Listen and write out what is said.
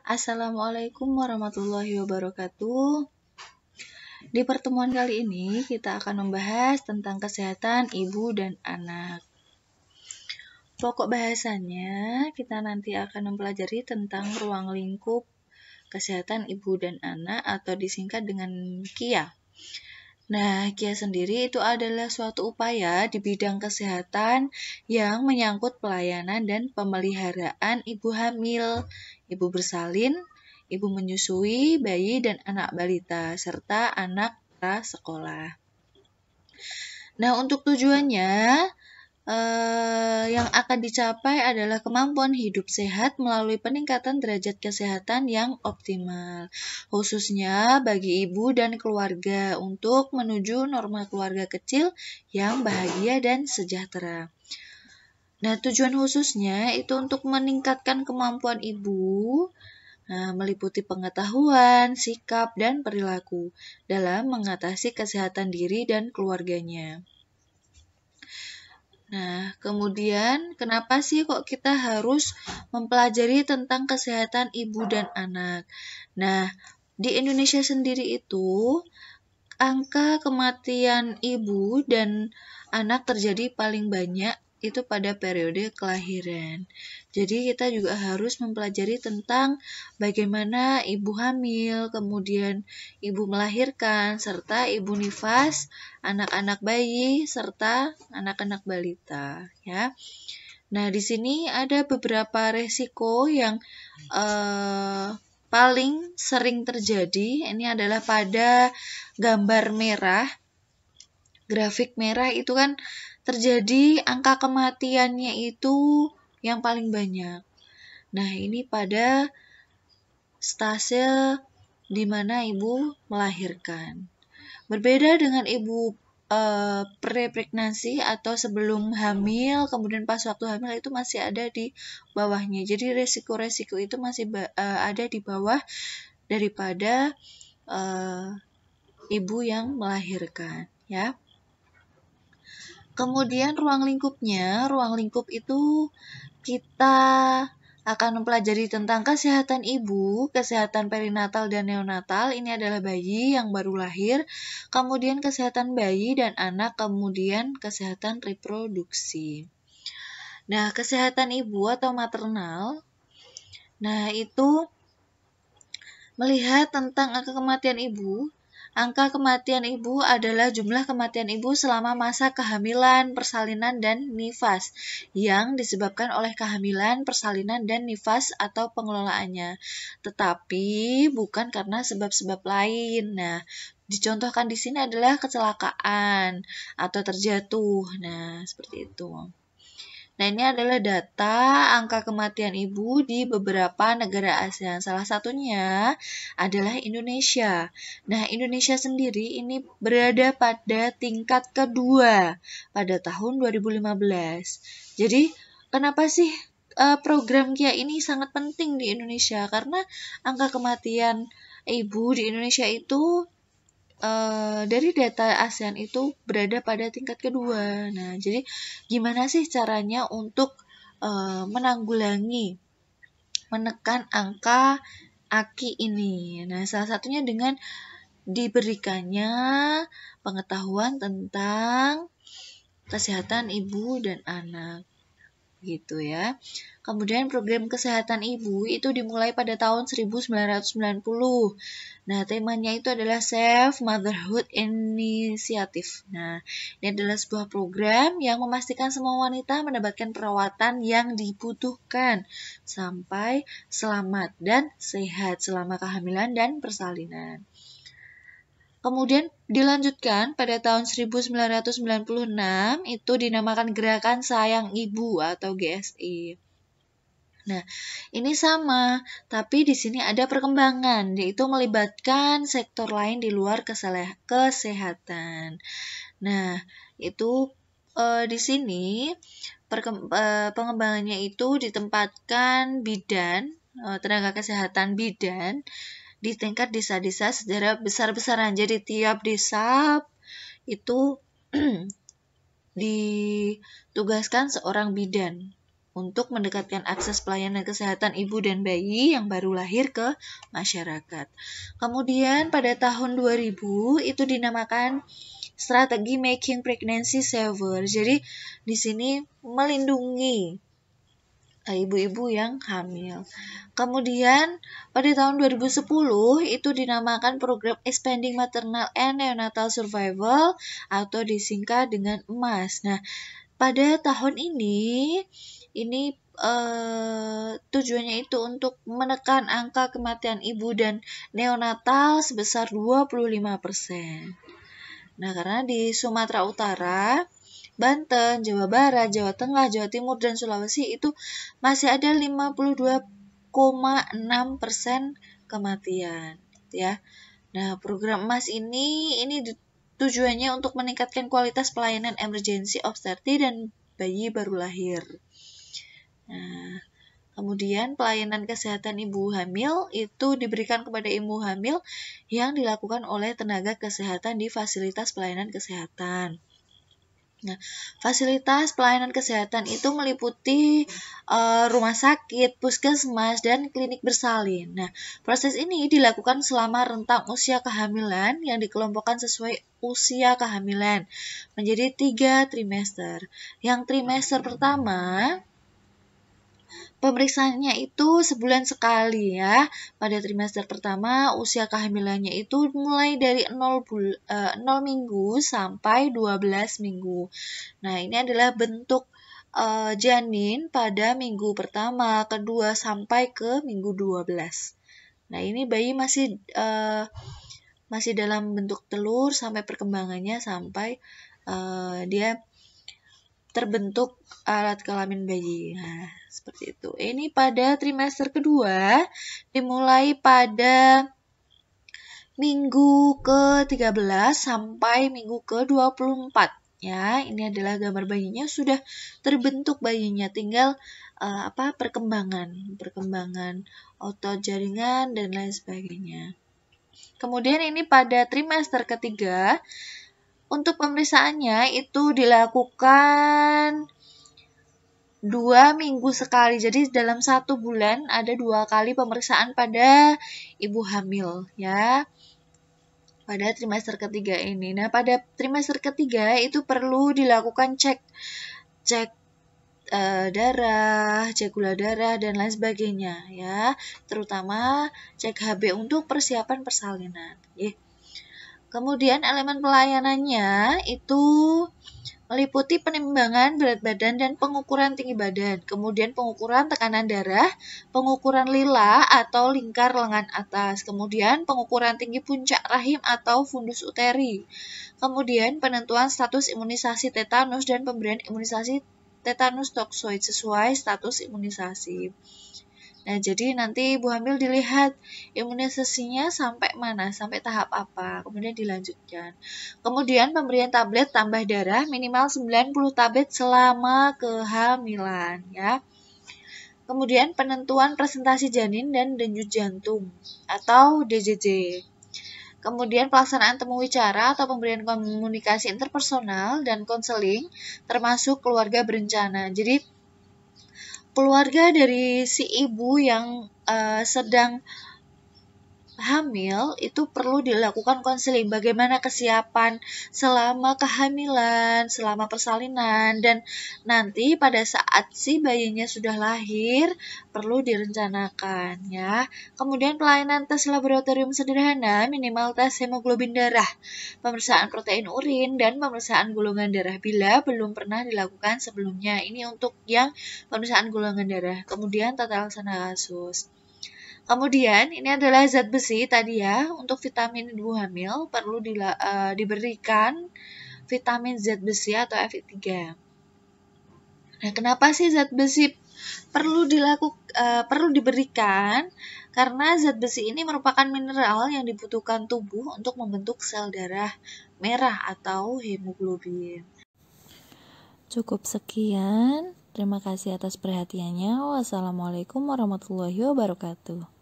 Assalamualaikum warahmatullahi wabarakatuh. Di pertemuan kali ini kita akan membahas tentang kesehatan ibu dan anak. Pokok bahasannya kita nanti akan mempelajari tentang ruang lingkup kesehatan ibu dan anak atau disingkat dengan KIA. Nah, KIA sendiri itu adalah suatu upaya di bidang kesehatan yang menyangkut pelayanan dan pemeliharaan ibu hamil, ibu bersalin, ibu menyusui, bayi dan anak balita, serta anak prasekolah. Nah, untuk tujuannya, yang akan dicapai adalah kemampuan hidup sehat melalui peningkatan derajat kesehatan yang optimal, khususnya bagi ibu dan keluarga untuk menuju norma keluarga kecil yang bahagia dan sejahtera. Nah, tujuan khususnya itu untuk meningkatkan kemampuan ibu, meliputi pengetahuan, sikap, dan perilaku dalam mengatasi kesehatan diri dan keluarganya. Nah, kemudian kenapa sih kok kita harus mempelajari tentang kesehatan ibu dan anak? Nah, di Indonesia sendiri itu angka kematian ibu dan anak terjadi paling banyak itu pada periode kelahiran. Jadi kita juga harus mempelajari tentang bagaimana ibu hamil, kemudian ibu melahirkan, serta ibu nifas, anak-anak bayi, serta anak-anak balita. Ya. Nah, di sini ada beberapa resiko yang paling sering terjadi. Ini adalah pada gambar merah. Grafik merah itu kan terjadi angka kematiannya itu yang paling banyak. Nah, ini pada stase di mana ibu melahirkan. Berbeda dengan ibu pre-pregnancy atau sebelum hamil, kemudian pas waktu hamil itu masih ada di bawahnya. Jadi resiko-resiko itu masih ada di bawah daripada ibu yang melahirkan, ya. Kemudian ruang lingkup itu kita akan mempelajari tentang kesehatan ibu, kesehatan perinatal dan neonatal, ini adalah bayi yang baru lahir, kemudian kesehatan bayi dan anak, kemudian kesehatan reproduksi. Nah, kesehatan ibu atau maternal, nah itu melihat tentang angka kematian ibu. Angka kematian ibu adalah jumlah kematian ibu selama masa kehamilan, persalinan, dan nifas yang disebabkan oleh kehamilan, persalinan, dan nifas atau pengelolaannya, tetapi bukan karena sebab-sebab lain. Nah, dicontohkan di sini adalah kecelakaan atau terjatuh. Nah, seperti itu. Nah, ini adalah data angka kematian ibu di beberapa negara ASEAN. Salah satunya adalah Indonesia. Nah, Indonesia sendiri ini berada pada tingkat kedua pada tahun 2015. Jadi, kenapa sih program KIA ini sangat penting di Indonesia? Karena angka kematian ibu di Indonesia itu dari data ASEAN itu berada pada tingkat kedua. Nah, jadi gimana sih caranya untuk menanggulangi, menekan angka AKI ini? Nah, salah satunya dengan diberikannya pengetahuan tentang kesehatan ibu dan anak. Gitu ya. Kemudian program kesehatan ibu itu dimulai pada tahun 1990. Nah, temanya itu adalah Safe Motherhood Initiative. Nah, ini adalah sebuah program yang memastikan semua wanita mendapatkan perawatan yang dibutuhkan sampai selamat dan sehat selama kehamilan dan persalinan. Kemudian dilanjutkan pada tahun 1996 itu dinamakan Gerakan Sayang Ibu atau GSI. Nah, ini sama, tapi di sini ada perkembangan, yaitu melibatkan sektor lain di luar kesehatan. Nah, itu di sini pengembangannya itu ditempatkan bidan, tenaga kesehatan bidan, di tingkat desa-desa secara besar-besaran. Jadi tiap desa itu ditugaskan seorang bidan. untuk mendekatkan akses pelayanan kesehatan ibu dan bayi yang baru lahir ke masyarakat. Kemudian pada tahun 2000 itu dinamakan strategi Making Pregnancy Safer. Jadi di sini melindungi ibu-ibu yang hamil. Kemudian pada tahun 2010 itu dinamakan program Expanding Maternal and Neonatal Survival atau disingkat dengan EMAS. Nah, pada tahun ini tujuannya itu untuk menekan angka kematian ibu dan neonatal sebesar 25%. Nah, karena di Sumatera Utara, Banten, Jawa Barat, Jawa Tengah, Jawa Timur, dan Sulawesi itu masih ada 52,6% kematian, ya. Nah, program EMAS ini tujuannya untuk meningkatkan kualitas pelayanan emergensi obstetri dan bayi baru lahir. Nah, kemudian pelayanan kesehatan ibu hamil itu diberikan kepada ibu hamil yang dilakukan oleh tenaga kesehatan di fasilitas pelayanan kesehatan. Nah, fasilitas pelayanan kesehatan itu meliputi rumah sakit, puskesmas, dan klinik bersalin. Nah, proses ini dilakukan selama rentang usia kehamilan yang dikelompokkan sesuai usia kehamilan menjadi 3 trimester. Yang trimester pertama pemeriksaannya itu sebulan sekali ya. Pada trimester pertama usia kehamilannya itu mulai dari 0 minggu sampai 12 minggu. Nah, ini adalah bentuk janin pada minggu pertama, kedua sampai ke minggu 12. Nah, ini bayi masih dalam bentuk telur sampai perkembangannya sampai dia terbentuk alat kelamin bayi. Nah, seperti itu. Ini pada trimester kedua dimulai pada minggu ke-13 sampai minggu ke-24. Ya, ini adalah gambar bayinya, sudah terbentuk bayinya, tinggal perkembangan otot jaringan dan lain sebagainya. Kemudian ini pada trimester ketiga untuk pemeriksaannya itu dilakukan 2 minggu sekali. Jadi dalam 1 bulan ada 2 kali pemeriksaan pada ibu hamil ya. Pada trimester ketiga ini. Nah, pada trimester ketiga itu perlu dilakukan cek darah, cek gula darah dan lain sebagainya ya. Terutama cek HB untuk persiapan persalinan. Kemudian elemen pelayanannya itu meliputi penimbangan berat badan dan pengukuran tinggi badan, kemudian pengukuran tekanan darah, pengukuran lila atau lingkar lengan atas, kemudian pengukuran tinggi puncak rahim atau fundus uteri, kemudian penentuan status imunisasi tetanus dan pemberian imunisasi tetanus toksoid sesuai status imunisasi. Nah, jadi nanti ibu hamil dilihat imunisasinya sampai mana, sampai tahap apa, kemudian dilanjutkan. Kemudian pemberian tablet tambah darah minimal 90 tablet selama kehamilan ya. Kemudian penentuan presentasi janin dan denyut jantung atau DJJ. Kemudian pelaksanaan temu wicara atau pemberian komunikasi interpersonal dan konseling termasuk keluarga berencana. Jadi keluarga dari si ibu yang sedang hamil itu perlu dilakukan konseling bagaimana kesiapan selama kehamilan, selama persalinan, dan nanti pada saat si bayinya sudah lahir perlu direncanakan ya. Kemudian pelayanan tes laboratorium sederhana minimal tes hemoglobin darah, pemeriksaan protein urin, dan pemeriksaan golongan darah bila belum pernah dilakukan sebelumnya. Ini untuk yang pemeriksaan golongan darah. Kemudian tata laksana kasus. Kemudian ini adalah zat besi tadi ya, untuk vitamin ibu hamil perlu diberikan vitamin zat besi atau Fe3. Nah, kenapa sih zat besi perlu diberikan? Karena zat besi ini merupakan mineral yang dibutuhkan tubuh untuk membentuk sel darah merah atau hemoglobin. Cukup sekian. Terima kasih atas perhatiannya. Wassalamualaikum warahmatullahi wabarakatuh.